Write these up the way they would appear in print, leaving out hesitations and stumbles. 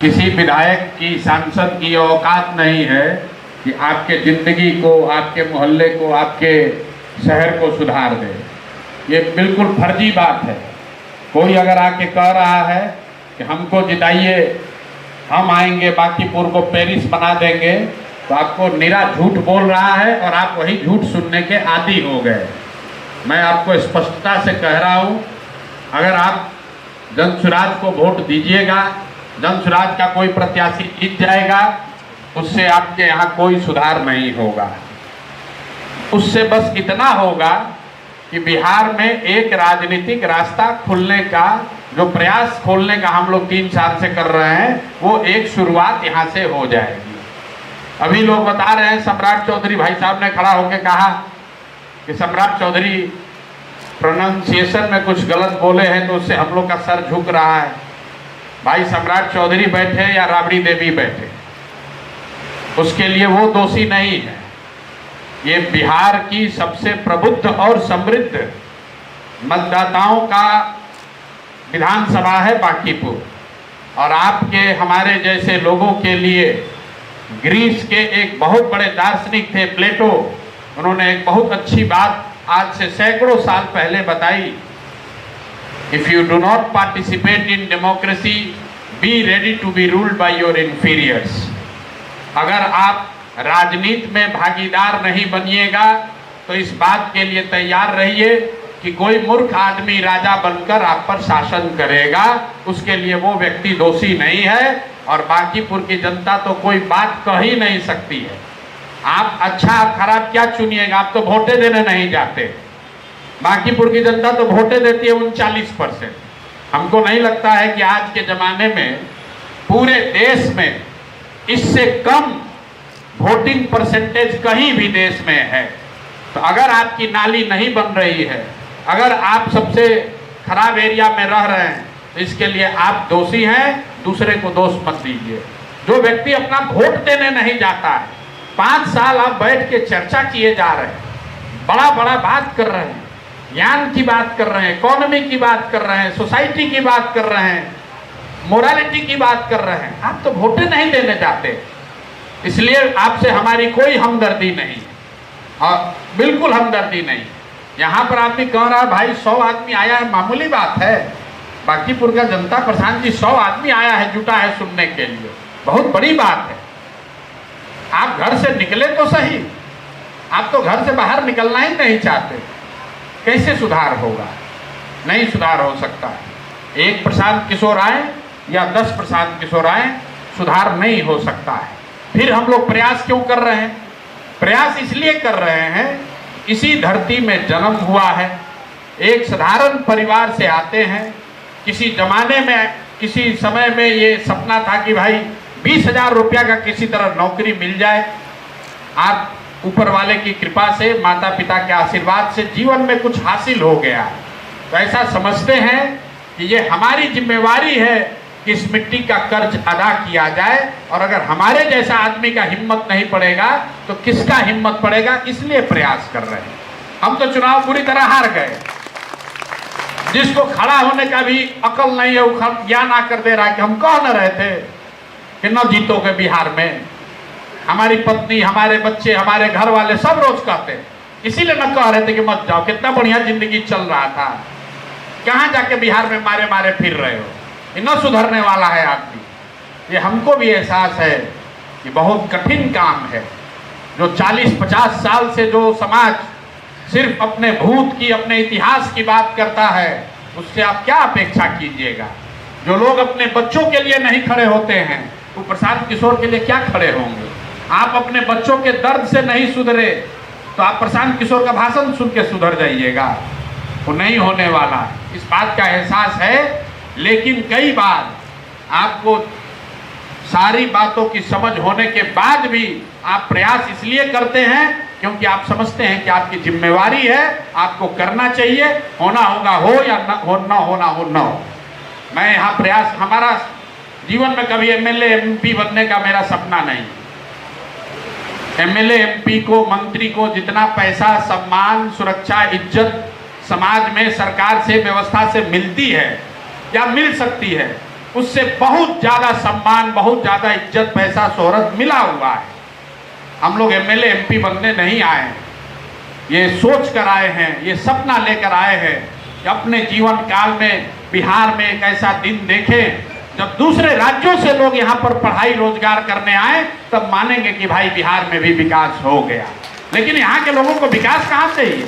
किसी विधायक की, सांसद की औकात नहीं है कि आपके ज़िंदगी को, आपके मोहल्ले को, आपके शहर को सुधार दे। ये बिल्कुल फर्जी बात है। कोई अगर आके कह रहा है कि हमको जिताइए, हम आएंगे बांकीपुर को पेरिस बना देंगे, तो आपको निरा झूठ बोल रहा है और आप वही झूठ सुनने के आदी हो गए। मैं आपको स्पष्टता से कह रहा हूँ, अगर आप जनसुराज को वोट दीजिएगा, जनसुराज का कोई प्रत्याशी जीत जाएगा, उससे आपके यहाँ कोई सुधार नहीं होगा। उससे बस इतना होगा कि बिहार में एक राजनीतिक रास्ता खुलने का, जो प्रयास खोलने का हम लोग 3 साल से कर रहे हैं, वो एक शुरुआत यहाँ से हो जाएगी। अभी लोग बता रहे हैं, सम्राट चौधरी भाई साहब ने खड़ा होकर कहा कि सम्राट चौधरी प्रोनाउंसिएशन में कुछ गलत बोले हैं तो उससे हम लोग का सर झुक रहा है। भाई सम्राट चौधरी बैठे या राबड़ी देवी बैठे, उसके लिए वो दोषी नहीं है। ये बिहार की सबसे प्रबुद्ध और समृद्ध मतदाताओं का विधानसभा है बांकीपुर, और आपके हमारे जैसे लोगों के लिए ग्रीस के एक बहुत बड़े दार्शनिक थे प्लेटो, उन्होंने एक बहुत अच्छी बात आज से सैकड़ों साल पहले बताई, if you do not participate in democracy, be ready to be ruled by your inferiors. अगर आप राजनीति में भागीदार नहीं बनिएगा तो इस बात के लिए तैयार रहिए कि कोई मूर्ख आदमी राजा बनकर आप पर शासन करेगा। उसके लिए वो व्यक्ति दोषी नहीं है, और बांकीपुर की जनता तो कोई बात कह ही नहीं सकती है। आप अच्छा खराब क्या चुनिएगा, आप तो वोटे देने नहीं जाते। बांकीपुर की जनता तो वोटे देती है 39%। हमको नहीं लगता है कि आज के ज़माने में पूरे देश में इससे कम वोटिंग परसेंटेज कहीं भी देश में है। तो अगर आपकी नाली नहीं बन रही है, अगर आप सबसे खराब एरिया में रह रहे हैं, तो इसके लिए आप दोषी हैं, दूसरे को दोष मत दीजिए। जो व्यक्ति अपना वोट देने नहीं जाता है, 5 साल आप बैठ के चर्चा किए जा रहे हैं, बड़ा बड़ा बात कर रहे हैं, ज्ञान की बात कर रहे हैं, इकोनॉमी की बात कर रहे हैं, सोसाइटी की बात कर रहे हैं, मोरालिटी की बात कर रहे हैं, आप तो वोटे नहीं देने जाते। इसलिए आपसे हमारी कोई हमदर्दी नहीं, और बिल्कुल हमदर्दी नहीं। यहाँ पर आदमी कह रहा है भाई 100 आदमी आया है, मामूली बात है। बांकीपुर का जनता प्रधान जी 100 आदमी आया है, जुटा है सुनने के लिए, बहुत बड़ी बात है। आप घर से निकले तो सही, आप तो घर से बाहर निकलना ही नहीं चाहते। कैसे सुधार होगा? नहीं सुधार हो सकता। एक प्रशांत किशोर आए या 10 प्रशांत किशोर आए, सुधार नहीं हो सकता है। फिर हम लोग प्रयास क्यों कर रहे हैं? प्रयास इसलिए कर रहे हैं, इसी धरती में जन्म हुआ है, एक साधारण परिवार से आते हैं। किसी जमाने में, किसी समय में ये सपना था कि भाई 20,000 रुपया का किसी तरह नौकरी मिल जाए। आप ऊपर वाले की कृपा से, माता पिता के आशीर्वाद से जीवन में कुछ हासिल हो गया, तो ऐसा समझते हैं कि ये हमारी जिम्मेवारी है कि इस मिट्टी का कर्ज अदा किया जाए। और अगर हमारे जैसा आदमी का हिम्मत नहीं पड़ेगा तो किसका हिम्मत पड़ेगा, इसलिए प्रयास कर रहे हैं। हम तो चुनाव पूरी तरह हार गए। जिसको खड़ा होने का भी अकल नहीं है, वो ज्ञान आकर दे रहा है कि हम कह न रहे थे कि न जीतोगे बिहार में। हमारी पत्नी, हमारे बच्चे, हमारे घर वाले सब रोज कहते, इसीलिए न कह रहे थे कि मत जाओ, कितना बढ़िया जिंदगी चल रहा था, कहाँ जाके बिहार में मारे मारे फिर रहे हो, ये न सुधरने वाला है आदमी। ये हमको भी एहसास है कि बहुत कठिन काम है। जो 40-50 साल से जो समाज सिर्फ अपने भूत की, अपने इतिहास की बात करता है, उससे आप क्या अपेक्षा कीजिएगा? जो लोग अपने बच्चों के लिए नहीं खड़े होते हैं, वो प्रशांत किशोर के लिए क्या खड़े होंगे? आप अपने बच्चों के दर्द से नहीं सुधरे तो आप प्रशांत किशोर का भाषण सुन के सुधर जाइएगा, वो नहीं होने वाला। इस बात का एहसास है, लेकिन कई बार आपको सारी बातों की समझ होने के बाद भी आप प्रयास इसलिए करते हैं क्योंकि आप समझते हैं कि आपकी जिम्मेवारी है, आपको करना चाहिए, होना होगा हो या न हो, न होना हो न हो। मैं यहाँ प्रयास, हमारा जीवन में कभी एमएलए एमपी बनने का मेरा सपना नहीं। एमएलए एमपी को, मंत्री को जितना पैसा, सम्मान, सुरक्षा, इज्जत समाज में सरकार से, व्यवस्था से मिलती है या मिल सकती है, उससे बहुत ज़्यादा सम्मान, बहुत ज़्यादा इज्जत, पैसा, शोहरत मिला हुआ है। हम लोग एमएलए एमपी बनने नहीं आए हैं, ये सोच कर आए हैं, ये सपना लेकर आए हैं कि अपने जीवन काल में बिहार में एक ऐसा दिन देखें जब दूसरे राज्यों से लोग यहाँ पर पढ़ाई रोजगार करने आए, तब मानेंगे कि भाई बिहार में भी विकास हो गया। लेकिन यहाँ के लोगों को विकास कहाँ से ही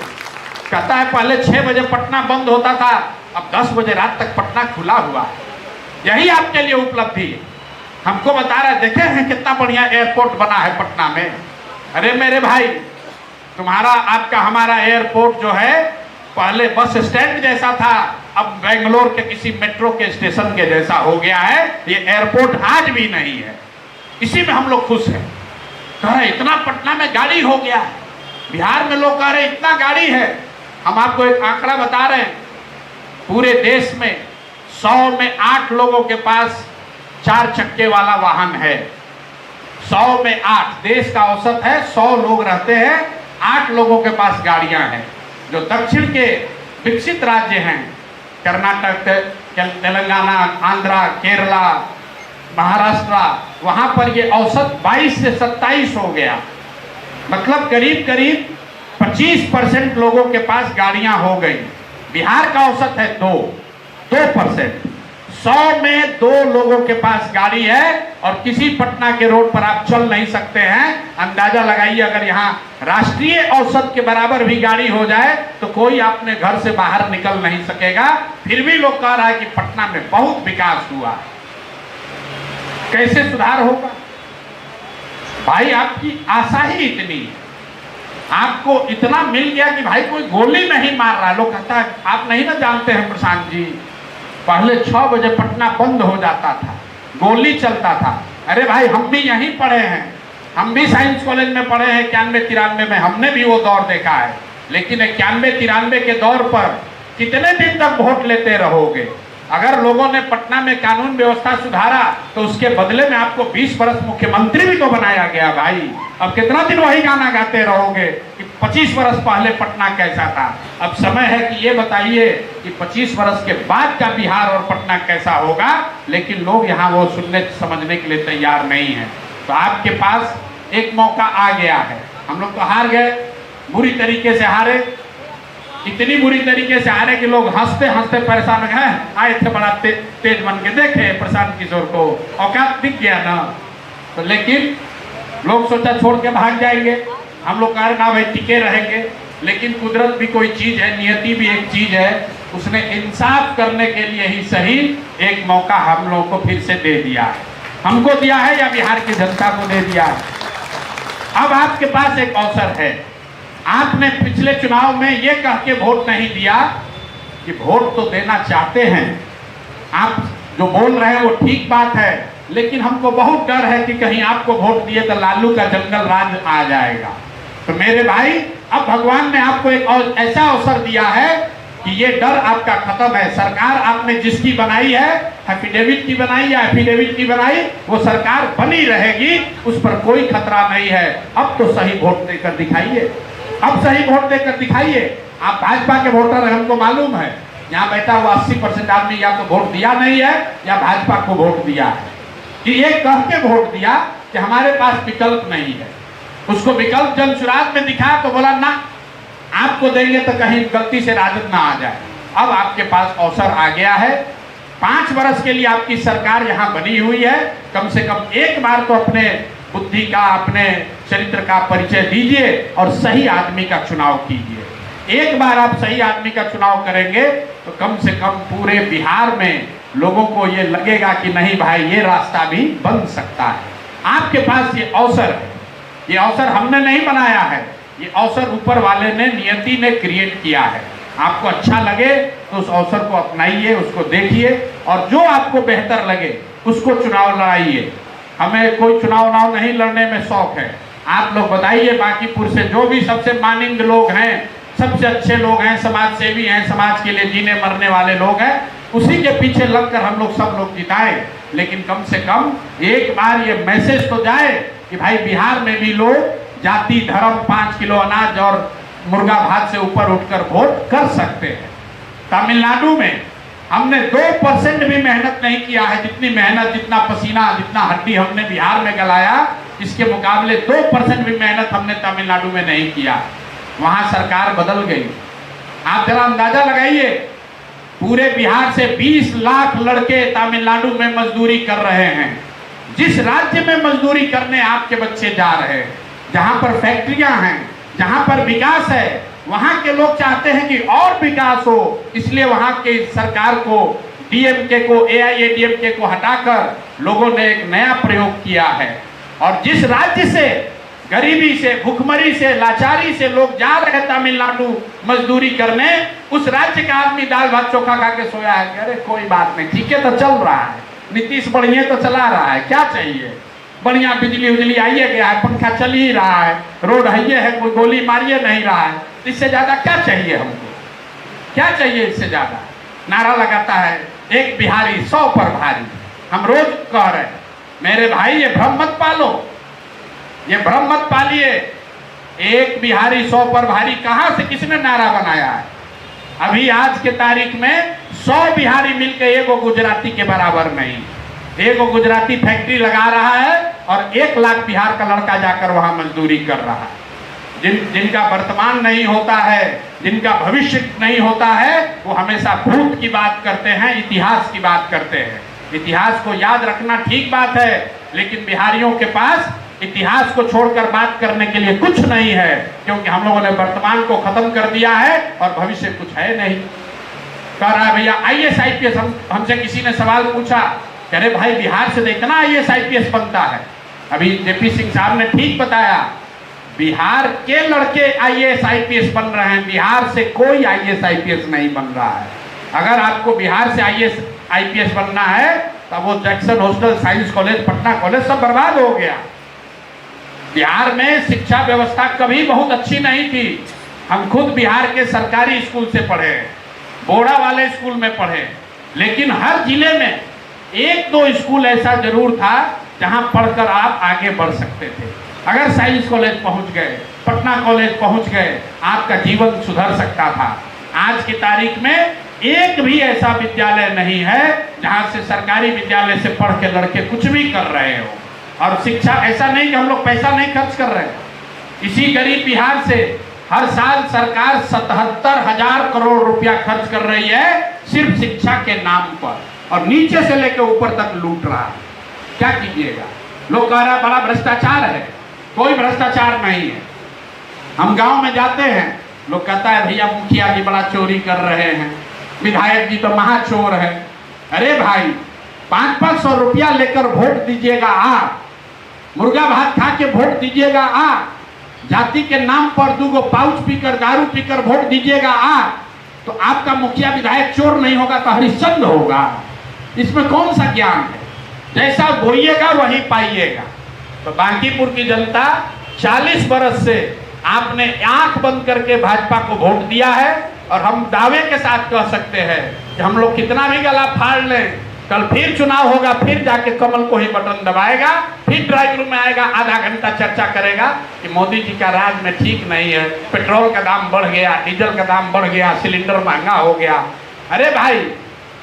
कहता है, पहले 6 बजे पटना बंद होता था, अब 10 बजे रात तक पटना खुला हुआ है। यही आपके लिए उपलब्धि है। हमको बता रहे, देखे हैं कितना बढ़िया एयरपोर्ट बना है पटना में। अरे मेरे भाई, तुम्हारा आपका हमारा एयरपोर्ट जो है पहले बस स्टैंड जैसा था, अब बेंगलोर के किसी मेट्रो के स्टेशन के जैसा हो गया है। ये एयरपोर्ट आज भी नहीं है, इसी में हम लोग खुश हैं। कह रहे इतना पटना में गाड़ी हो गया है, बिहार में लोग कह रहे इतना गाड़ी है। हम आपको एक आंकड़ा बता रहे हैं, पूरे देश में 100 में 8 लोगों के पास 4 चक्के वाला वाहन है। 100 में 8, देश का औसत है 100 लोग रहते हैं, 8 लोगों के पास गाड़ियां हैं। जो दक्षिण के विकसित राज्य हैं, कर्नाटक, तेलंगाना, आंध्रा, केरला, महाराष्ट्र, वहां पर ये औसत 22 से 27 हो गया। मतलब करीब करीब 25% लोगों के पास गाड़ियां हो गई। बिहार का औसत है 2%। 100 में 2 लोगों के पास गाड़ी है और किसी पटना के रोड पर आप चल नहीं सकते हैं। अंदाजा लगाइए, अगर यहाँ राष्ट्रीय औसत के बराबर भी गाड़ी हो जाए तो कोई अपने घर से बाहर निकल नहीं सकेगा। फिर भी लोग कह रहा है कि पटना में बहुत विकास हुआ। कैसे सुधार होगा भाई? आपकी आशा ही इतनी है, आपको इतना मिल गया कि भाई कोई गोली नहीं मार रहा। लोग कहता है, आप नहीं ना जानते हैं प्रशांत जी, पहले 6 बजे पटना बंद हो जाता था, गोली चलता था। अरे भाई, हम भी यहीं पढ़े हैं, हम भी साइंस कॉलेज में पढ़े हैं 91-93 में, हमने भी वो दौर देखा है। लेकिन 91-93 के दौर पर कितने दिन तक वोट लेते रहोगे? अगर लोगों ने पटना में कानून व्यवस्था सुधारा तो उसके बदले में आपको 20 वर्ष मुख्यमंत्री भी तो बनाया गया भाई। अब कितना दिन वही गाना गाते रहोगे कि 25 वर्ष पहले पटना कैसा था? अब समय है कि ये बताइए कि 25 वर्ष के बाद का बिहार और पटना कैसा होगा। लेकिन लोग यहाँ वो सुनने समझने के लिए तैयार नहीं है। तो आपके पास एक मौका आ गया है। हम लोग तो हार गए, बुरी तरीके से हारे, इतनी बुरी तरीके से हारे कि लोग हंसते हंसते परेशान हो गए। आए थे बड़ा तेज बन के, देखे प्रशांत किशोर को औकात दिख गया ना। तो लेकिन लोग सोचा छोड़ के भाग जाएंगे, हम लोग कह रहे ना भाई टिके रहेंगे। लेकिन कुदरत भी कोई चीज़ है, नियति भी एक चीज़ है, उसने इंसाफ करने के लिए ही सही एक मौका हम लोगों को फिर से दे दिया है। हमको दिया है या बिहार की जनता को दे दिया है? अब आपके पास एक अवसर है। आपने पिछले चुनाव में ये कह के वोट नहीं दिया कि वोट तो देना चाहते हैं, आप जो बोल रहे हैं वो ठीक बात है, लेकिन हमको बहुत डर है कि कहीं आपको वोट दिए तो लालू का जंगल राज आ जाएगा। तो मेरे भाई, अब भगवान ने आपको एक ऐसा अवसर दिया है कि ये डर आपका खत्म है। सरकार आपने जिसकी बनाई है, एफिडेविट की बनाई या एफिडेविट की बनाई, वो सरकार बनी रहेगी, उस पर कोई खतरा नहीं है। अब तो सही वोट देकर दिखाइए, अब सही वोट देकर दिखाइए। आप भाजपा के वोटर हैं, हमको मालूम है। यहाँ बैठा हुआ 80% आदमी या तो वोट दिया नहीं है या भाजपा को वोट दिया है। कि ये कह के वोट दिया कि हमारे पास विकल्प नहीं है। उसको विकल्प जनसुराज में दिखा तो बोला ना, आपको देंगे तो कहीं गलती से राजद ना आ जाए। अब आपके पास अवसर आ गया है। 5 वर्ष के लिए आपकी सरकार यहाँ बनी हुई है। कम से कम एक बार तो अपने बुद्धि का, अपने चरित्र का परिचय दीजिए और सही आदमी का चुनाव कीजिए। एक बार आप सही आदमी का चुनाव करेंगे तो कम से कम पूरे बिहार में लोगों को ये लगेगा कि नहीं भाई, ये रास्ता भी बन सकता है। आपके पास ये अवसर है। ये अवसर हमने नहीं बनाया है, ये अवसर ऊपर वाले ने, नियति ने क्रिएट किया है। आपको अच्छा लगे तो उस अवसर को अपनाइए, उसको देखिए और जो आपको बेहतर लगे उसको चुनाव लड़ाइए। हमें कोई चुनाव नहीं लड़ने में शौक है। आप लोग बताइए, बांकीपुर से जो भी सबसे मानिंग लोग हैं, सबसे अच्छे लोग हैं, समाज सेवी हैं, समाज के लिए जीने मरने वाले लोग हैं, उसी के पीछे लगकर हम लोग सब लोग जिताएं। लेकिन कम से कम एक बार ये मैसेज तो जाए कि भाई बिहार में भी लोग जाति, धर्म, 5 किलो अनाज और मुर्गा भात से ऊपर उठकर वोट कर सकते हैं। तमिलनाडु में हमने 2% भी मेहनत नहीं किया है। जितनी मेहनत, जितना पसीना, जितना हड्डी हमने बिहार में गलाया, इसके मुकाबले 2% भी मेहनत हमने तमिलनाडु में नहीं किया। वहां सरकार बदल गई। आप जरा अंदाजा लगाइए, पूरे बिहार से 20 लाख लड़के तमिलनाडु में मजदूरी कर रहे हैं। जिस राज्य में मजदूरी करने आपके बच्चे जा रहे हैं, जहां पर फैक्ट्रियां हैं, जहां पर विकास है, वहां के लोग चाहते हैं कि और विकास हो। इसलिए वहां के सरकार को, डीएमके को, एआईएडीएमके को हटाकर लोगों ने एक नया प्रयोग किया है। और जिस राज्य से गरीबी से, भूखमरी से, लाचारी से लोग जा रहे हैं तमिलनाडु मजदूरी करने, उस राज्य का आदमी दाल भात चोखा खा के सोया है कि अरे कोई बात नहीं, ठीक है, तो चल रहा है, नीतीश बढ़िया तो चला रहा है, क्या चाहिए, बढ़िया बिजली उजली आइए गया है, पंखा चल ही रहा है, रोड है, कोई गोली मारिए नहीं रहा है, इससे ज्यादा क्या चाहिए हमको, क्या चाहिए इससे ज्यादा। नारा लगाता है एक बिहारी 100 पर भारी। हम रोज कह रहे हैं मेरे भाई ये भ्रम मत पालो, ये भ्रम मत पालिए। एक बिहारी 100 पर भारी कहां से, किसने नारा बनाया है? अभी आज के तारीख में 100 बिहारी मिलकर एगो गुजराती के बराबर नहीं। एगो गुजराती फैक्ट्री लगा रहा है और 1 लाख बिहार का लड़का जाकर वहां मजदूरी कर रहा है। जिनका वर्तमान नहीं होता है, जिनका भविष्य नहीं होता है, वो हमेशा भूत की बात करते हैं, इतिहास की बात करते हैं। इतिहास को याद रखना ठीक बात है, लेकिन बिहारियों के पास इतिहास को छोड़कर बात करने के लिए कुछ नहीं है, क्योंकि हम लोगों ने वर्तमान को खत्म कर दिया है और भविष्य कुछ है नहीं। कह रहा है भैया IAS IPS, हमसे किसी ने सवाल पूछा, कह रहे भाई बिहार से इतना IAS IPS बनता है। अभी JP सिंह साहब ने ठीक बताया, बिहार के लड़के IAS IPS बन रहे हैं, बिहार से कोई IAS IPS नहीं बन रहा है। अगर आपको बिहार से IAS IPS बनना है तब वो Jackson hostel, science college, Patna college सब बर्बाद हो गया। बिहार में शिक्षा व्यवस्था कभी बहुत अच्छी नहीं थी। हम खुद बिहार के सरकारी स्कूल से पढ़े, बोड़ा वाले स्कूल में पढ़े, लेकिन हर जिले में 1-2 स्कूल ऐसा जरूर था जहां पढ़कर आप आगे बढ़ सकते थे। अगर साइंस कॉलेज पहुंच गए, पटना कॉलेज पहुंच गए, आपका जीवन सुधर सकता था। आज की तारीख में एक भी ऐसा विद्यालय नहीं है जहां से सरकारी विद्यालय से पढ़ के लड़के कुछ भी कर रहे हो। और शिक्षा ऐसा नहीं कि हम लोग पैसा नहीं खर्च कर रहे हैं। इसी गरीब बिहार से हर साल सरकार 77,000 करोड़ रुपया खर्च कर रही है सिर्फ शिक्षा के नाम पर, और नीचे से लेकर ऊपर तक लूट रहा है। क्या कीजिएगा? लोग कह रहे हैं बड़ा भ्रष्टाचार है, कोई भ्रष्टाचार नहीं है। हम गांव में जाते हैं, लोग कहता है भैया मुखिया जी बड़ा चोरी कर रहे हैं, विधायक जी तो महाचोर है। अरे भाई 500-500 रुपया लेकर वोट दीजिएगा आप, मुर्गा भात खा के वोट दीजिएगा आप, जाति के नाम पर 2 पाउच पीकर, दारू पीकर वोट दीजिएगा आप, तो आपका मुखिया विधायक चोर नहीं होगा तो हरिश्चंद्र होगा। इसमें कौन सा ज्ञान है? जैसा बोइएगा वही पाइएगा। तो बांकीपुर की जनता 40 बरस से आपने आंख बंद करके भाजपा को वोट दिया है, और हम दावे के साथ कह सकते हैं कि हम लोग कितना भी गला फाड़ लें, कल फिर चुनाव होगा, फिर जाके कमल को ही बटन दबाएगा, फिर ड्राइंग रूम में आएगा, आधा घंटा चर्चा करेगा कि मोदी जी का राज में ठीक नहीं है, पेट्रोल का दाम बढ़ गया, डीजल का दाम बढ़ गया, सिलेंडर महंगा हो गया। अरे भाई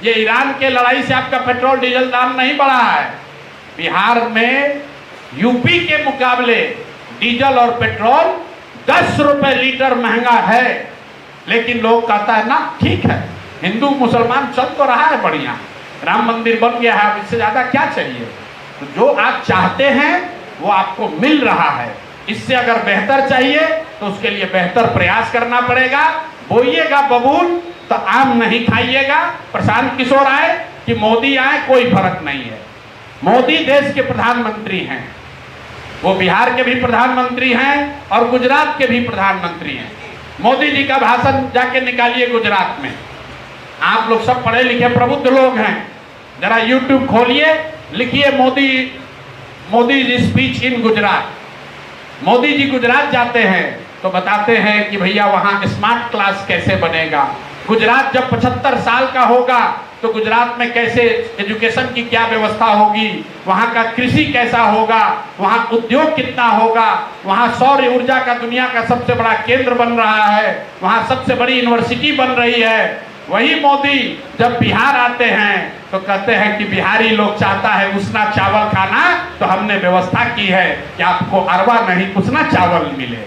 ये ईरान के लड़ाई से आपका पेट्रोल डीजल दाम नहीं बढ़ा है। बिहार में यूपी के मुकाबले डीजल और पेट्रोल 10 रुपए लीटर महंगा है, लेकिन लोग कहता है ना ठीक है, हिंदू मुसलमान चल तो रहा है बढ़िया, राम मंदिर बन गया है, अब इससे ज्यादा क्या चाहिए। तो जो आप चाहते हैं वो आपको मिल रहा है। इससे अगर बेहतर चाहिए तो उसके लिए बेहतर प्रयास करना पड़ेगा। बोइएगा बबूल तो आम नहीं खाइएगा। प्रशांत किशोर आए कि मोदी आए कोई फर्क नहीं है। मोदी देश के प्रधानमंत्री हैं, वो बिहार के भी प्रधानमंत्री हैं और गुजरात के भी प्रधानमंत्री हैं। मोदी जी का भाषण जाके निकालिए गुजरात में। आप लोग सब पढ़े लिखे प्रबुद्ध लोग हैं, जरा YouTube खोलिए, लिखिए मोदी जी स्पीच इन गुजरात। मोदी जी गुजरात जाते हैं तो बताते हैं कि भैया वहाँ स्मार्ट क्लास कैसे बनेगा, गुजरात जब 75 साल का होगा तो गुजरात में कैसे एजुकेशन की क्या व्यवस्था होगी, वहाँ का कृषि कैसा होगा, वहाँ उद्योग कितना होगा, वहाँ सौर ऊर्जा का दुनिया का सबसे बड़ा केंद्र बन रहा है, वहाँ सबसे बड़ी यूनिवर्सिटी बन रही है, वही मोदी जब बिहार आते हैं तो कहते हैं कि बिहारी लोग चाहता है उसना चावल खाना, तो हमने व्यवस्था की है कि आपको अरवा नहीं उसना चावल मिले।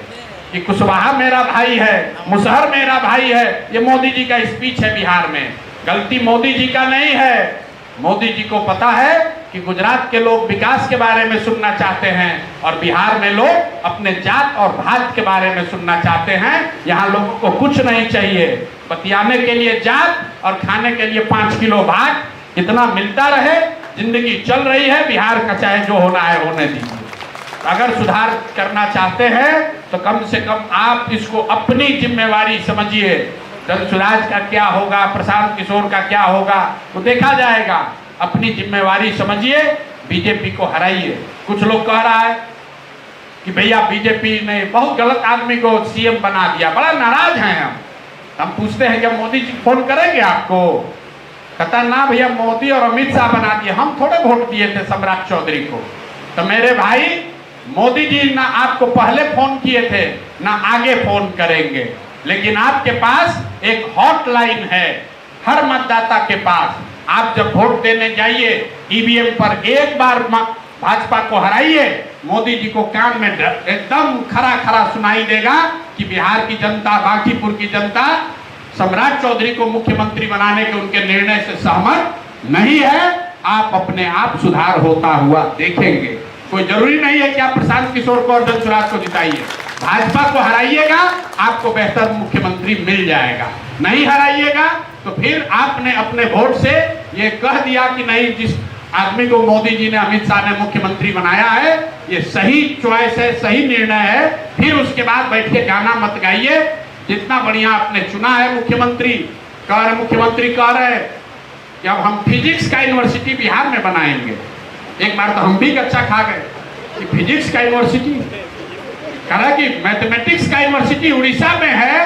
कि कुशवाहा मेरा भाई है, मुसहर मेरा भाई है, ये मोदी जी का स्पीच है बिहार में। गलती मोदी जी का नहीं है। मोदी जी को पता है कि गुजरात के लोग विकास के बारे में सुनना चाहते हैं और बिहार में लोग अपने जात और भात के बारे में सुनना चाहते हैं। यहाँ लोगों को कुछ नहीं चाहिए, बतियाने के लिए जात और खाने के लिए 5 किलो भात, इतना मिलता रहे, जिंदगी चल रही है। बिहार का चाहे जो होना है होने दीजिए। अगर सुधार करना चाहते हैं तो कम से कम आप इसको अपनी जिम्मेवारी समझिए। धनसुराज का क्या होगा, प्रशांत किशोर का क्या होगा, वो देखा जाएगा। अपनी जिम्मेवारी समझिए, बीजेपी को हराइए। कुछ लोग कह रहा है कि भैया बीजेपी ने बहुत गलत आदमी को सीएम बना दिया, बड़ा नाराज हैं हम पूछते हैं क्या मोदी जी फोन करेंगे आपको? कहता ना भैया, मोदी और अमित शाह बना दिए, हम थोड़े वोट दिए थे सम्राट चौधरी को। तो मेरे भाई, मोदी जी ना आपको पहले फोन किए थे ना आगे फोन करेंगे, लेकिन आपके पास एक हॉटलाइन है हर मतदाता के पास। आप जब वोट देने जाइए, ईवीएम पर एक बार भाजपा को हराइए, मोदी जी को कान में एकदम खरा खरा सुनाई देगा कि बिहार की जनता, बांकीपुर की जनता सम्राट चौधरी को मुख्यमंत्री बनाने के उनके निर्णय से सहमत नहीं है। आप अपने आप सुधार होता हुआ देखेंगे। कोई जरूरी नहीं है कि आप प्रशांत किशोर को और धनसुराज को जिताइए। भाजपा को हराइएगा, आपको बेहतर मुख्यमंत्री मिल जाएगा। नहीं हराइएगा तो फिर आपने अपने वोट से ये कह दिया कि नहीं, जिस आदमी को मोदी जी ने, अमित शाह ने मुख्यमंत्री बनाया है, ये सही चॉइस है, सही निर्णय है। फिर उसके बाद बैठ के गाना मत गाइए। जितना बढ़िया आपने चुना है मुख्यमंत्री, मुख्यमंत्री कह रहे कि अब हम फिजिक्स का यूनिवर्सिटी बिहार में बनाएंगे। एक बार तो हम भी कच्चा खा गए कि फिजिक्स का यूनिवर्सिटी, कहा कि मैथमेटिक्स का यूनिवर्सिटी उड़ीसा में है,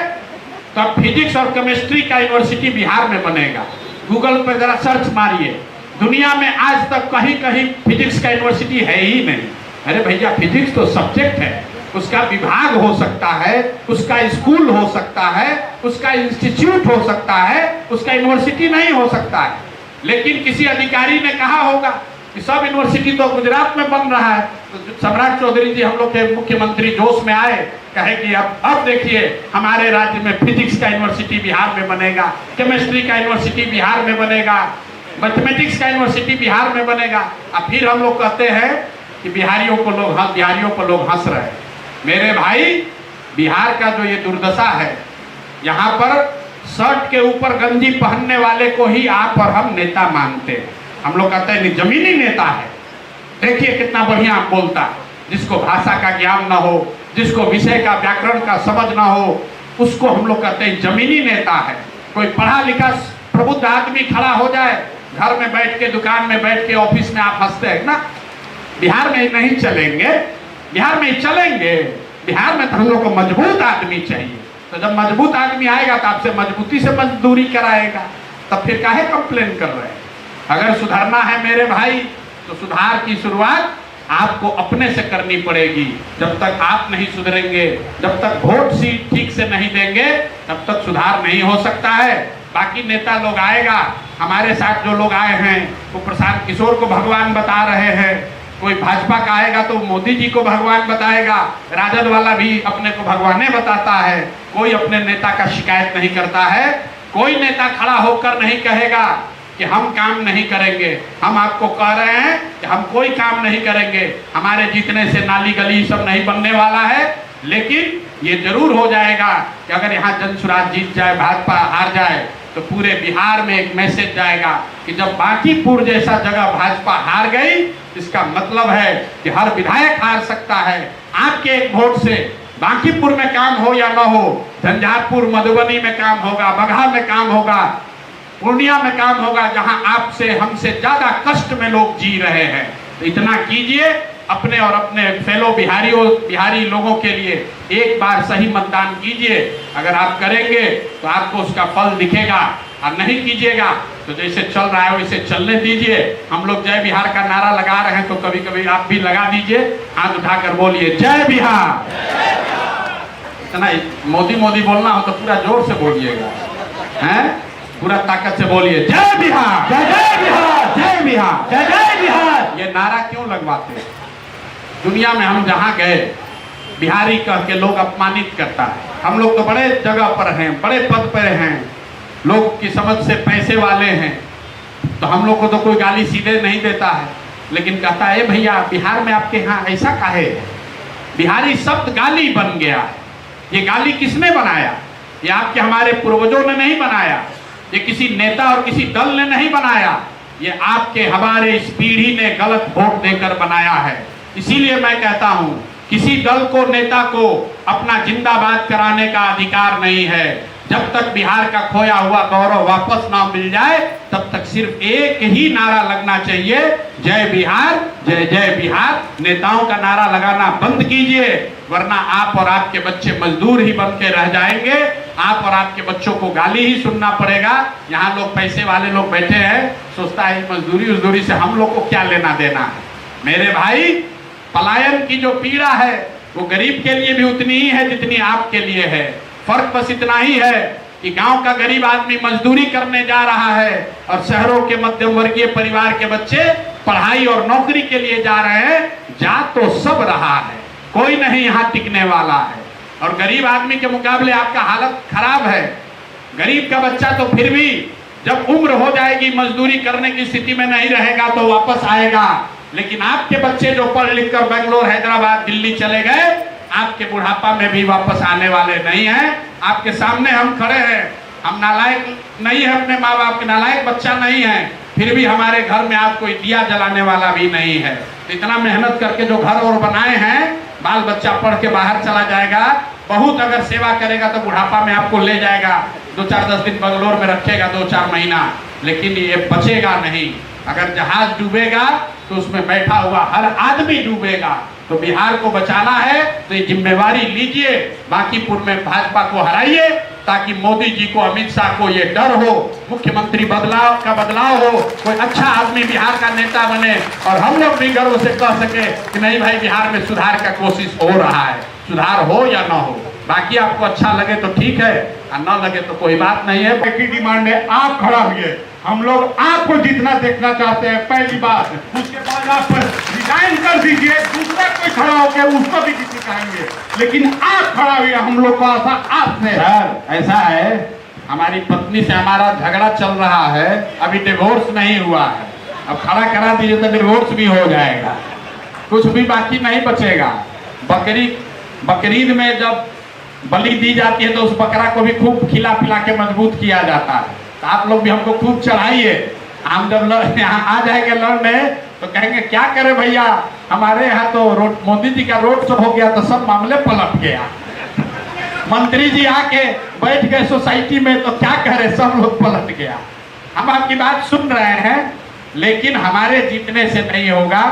तो अब फिजिक्स और केमिस्ट्री का यूनिवर्सिटी बिहार में बनेगा। गूगल पर जरा सर्च मारिए, दुनिया में आज तक कहीं कहीं फिजिक्स का यूनिवर्सिटी है ही नहीं। अरे भैया, फिजिक्स तो सब्जेक्ट है, उसका विभाग हो सकता है, उसका स्कूल हो सकता है, उसका इंस्टीट्यूट हो सकता है, उसका यूनिवर्सिटी नहीं हो सकता है। लेकिन किसी अधिकारी ने कहा होगा कि सब यूनिवर्सिटी तो गुजरात में बन रहा है। तो सम्राट चौधरी जी, हम लोग के मुख्यमंत्री, जोश में आए, कहे कि अब देखिए हमारे राज्य में फिजिक्स का यूनिवर्सिटी बिहार में बनेगा, केमिस्ट्री का यूनिवर्सिटी बिहार में बनेगा, मैथमेटिक्स का यूनिवर्सिटी बिहार में बनेगा। अब फिर हम लोग कहते हैं कि बिहारियों को लोग हंस रहे हैं। मेरे भाई, बिहार का जो ये दुर्दशा है, यहाँ पर शर्ट के ऊपर गंजी पहनने वाले को ही आप और हम नेता मानते हैं। हम लोग कहते हैं जमीनी नेता है। देखिए कितना बढ़िया बोलता है। जिसको भाषा का ज्ञान ना हो, जिसको विषय का, व्याकरण का समझ ना हो, उसको हम लोग कहते हैं जमीनी नेता है। कोई पढ़ा लिखा प्रबुद्ध आदमी खड़ा हो जाए, घर में बैठ के, दुकान में बैठ के, ऑफिस में आप हंसते हैं ना, बिहार में नहीं चलेंगे। बिहार में चलेंगे। बिहार में तो हम लोग को मजबूत आदमी चाहिए। तो जब मजबूत आदमी आएगा तो आपसे मजबूती से मजदूरी कराएगा। तब फिर काहे कंप्लेन कर रहे हैं? अगर सुधरना है मेरे भाई, तो सुधार की शुरुआत आपको अपने से करनी पड़ेगी। जब तक आप नहीं सुधरेंगे, जब तक वोट सीट ठीक से नहीं देंगे, तब तक सुधार नहीं हो सकता है। बाकी नेता लोग आएगा, हमारे साथ जो लोग आए हैं वो प्रशांत किशोर को भगवान बता रहे हैं। कोई भाजपा का आएगा तो मोदी जी को भगवान बताएगा। राजद वाला भी अपने को भगवाने बताता है। कोई अपने नेता का शिकायत नहीं करता है। कोई नेता खड़ा होकर नहीं कहेगा कि हम काम नहीं करेंगे। हम आपको कह रहे हैं कि हम कोई काम नहीं करेंगे। हमारे जीतने से नाली गली सब नहीं बनने वाला है, लेकिन ये जरूर हो जाएगा कि अगर यहाँ धनसुराज जीत जाए, भाजपा हार जाए, तो पूरे बिहार में एक मैसेज जाएगा कि जब बांकीपुर जैसा जगह भाजपा हार गई, इसका मतलब है कि हर विधायक हार सकता है। आपके एक वोट से बांकीपुर में काम हो या न हो, झंझारपुर, मधुबनी में काम होगा, बगहा में काम होगा, पूर्णिया में काम होगा, जहां आपसे हमसे ज्यादा कष्ट में लोग जी रहे हैं। तो इतना कीजिए, अपने और अपने फेलो बिहारी लोगों के लिए एक बार सही मतदान कीजिए। अगर आप करेंगे तो आपको उसका फल दिखेगा, और नहीं कीजिएगा तो जैसे चल रहा है वैसे चलने दीजिए। हम लोग जय बिहार का नारा लगा रहे हैं, तो कभी कभी आप भी लगा दीजिए। हाथ उठाकर बोलिए जय बिहार। इतना मोदी मोदी बोलना हो तो पूरा जोर से बोलिएगा, हैं? पूरा ताकत से बोलिए जय बिहार, जय जय बिहार, जय बिहार, जय जय बिहार। ये नारा क्यों लगवाते हैं? दुनिया में हम जहाँ गए बिहारी कह के लोग अपमानित करता है। हम लोग तो बड़े जगह पर हैं, बड़े पद पर हैं, लोग की समझ से पैसे वाले हैं, तो हम लोग को तो कोई गाली सीधे नहीं देता है, लेकिन कहता है भैया बिहार में आपके यहाँ ऐसा काहे है? बिहारी शब्द गाली बन गया। ये गाली किसने बनाया? ये आपके हमारे पूर्वजों ने नहीं बनाया, ये किसी नेता और किसी दल ने नहीं बनाया, ये आपके हमारे इस पीढ़ी ने गलत वोट देकर बनाया है। इसीलिए मैं कहता हूं किसी दल को, नेता को अपना जिंदाबाद कराने का अधिकार नहीं है। जब तक बिहार का खोया हुआ गौरव वापस ना मिल जाए तब तक सिर्फ एक ही नारा लगना चाहिए, जय बिहार, जय जय बिहार। नेताओं का नारा लगाना बंद कीजिए, वरना आप और आपके बच्चे मजदूर ही बन के रह जाएंगे। आप और आपके बच्चों को गाली ही सुनना पड़ेगा। यहाँ लोग पैसे वाले लोग बैठे हैं, सोचता है मजदूरी उजदूरी से हम लोग को क्या लेना देना है। मेरे भाई, पलायन की जो पीड़ा है वो गरीब के लिए भी उतनी ही है जितनी आपके लिए है। फर्क बस इतना ही है कि गांव का गरीब आदमी मजदूरी करने जा रहा है और शहरों के मध्यम वर्गीय परिवार के बच्चे पढ़ाई और नौकरी के लिए जा रहे हैं। जा तो सब रहा है, कोई नहीं यहाँ टिकने वाला है। और गरीब आदमी के मुकाबले आपका हालत खराब है। गरीब का बच्चा तो फिर भी जब उम्र हो जाएगी मजदूरी करने की स्थिति में नहीं रहेगा तो वापस आएगा, लेकिन आपके बच्चे जो पढ़ लिख कर बेंगलोर, हैदराबाद, दिल्ली चले गए, आपके बुढ़ापा में भी वापस आने वाले नहीं हैं। आपके सामने हम खड़े हैं, हम नालायक नहीं है, अपने माँ बाप के नालायक बच्चा नहीं है, फिर भी हमारे घर में आज कोई दिया जलाने वाला भी नहीं है। तो इतना मेहनत करके जो घर और बनाए हैं, बाल बच्चा पढ़ के बाहर चला जाएगा, बहुत अगर सेवा करेगा तो बुढ़ापा में आपको ले जाएगा, 2-4-10 दिन बंगलोर में रखेगा, 2-4 महीना, लेकिन ये बचेगा नहीं। अगर जहाज डूबेगा तो उसमें बैठा हुआ हर आदमी डूबेगा। तो बिहार को बचाना है तो ये जिम्मेवारी लीजिए, बांकीपुर में भाजपा को हराइए, ताकि मोदी जी को, अमित शाह को ये डर हो, मुख्यमंत्री बदलाव हो, कोई अच्छा आदमी बिहार का नेता बने और हम लोग भी गर्व से कह सके कि नहीं भाई बिहार में सुधार का कोशिश हो रहा है। सुधार हो या ना हो, बाकी आपको अच्छा लगे तो ठीक है और ना लगे तो कोई बात नहीं है। की डिमांड है, आप खड़ा हुए, हम लोग आपको जितना देखना चाहते हैं, पहली बात। उसके बाद आप रिजाइन कर दीजिए, दूसरा कोई खड़ा होकर उसको भी किसी कहेंगे, लेकिन आप खड़ा हुए, हम लोग को आशा आपसे। सर ऐसा है, हमारी पत्नी से हमारा झगड़ा चल रहा है, अभी डिवोर्स नहीं हुआ है, अब खड़ा करा दीजिए तो डिवोर्स भी हो जाएगा, कुछ भी बाकी नहीं बचेगा। बकरीद में जब बलि दी जाती है तो उस बकरा को भी खूब खिला पिला के मजबूत किया जाता है। तो आप लोग भी हमको खूब चढ़ाइए। हम जब यहाँ आ जाएंगे लड़ने तो कहेंगे क्या करे भैया, हमारे यहाँ तो मोदी जी का रोड शो हो गया तो सब मामले पलट गया। मंत्री जी आके बैठ गए सोसाइटी में तो क्या कह रहे, सब लोग पलट गया। हम आपकी बात सुन रहे हैं, लेकिन हमारे जीतने से नहीं होगा।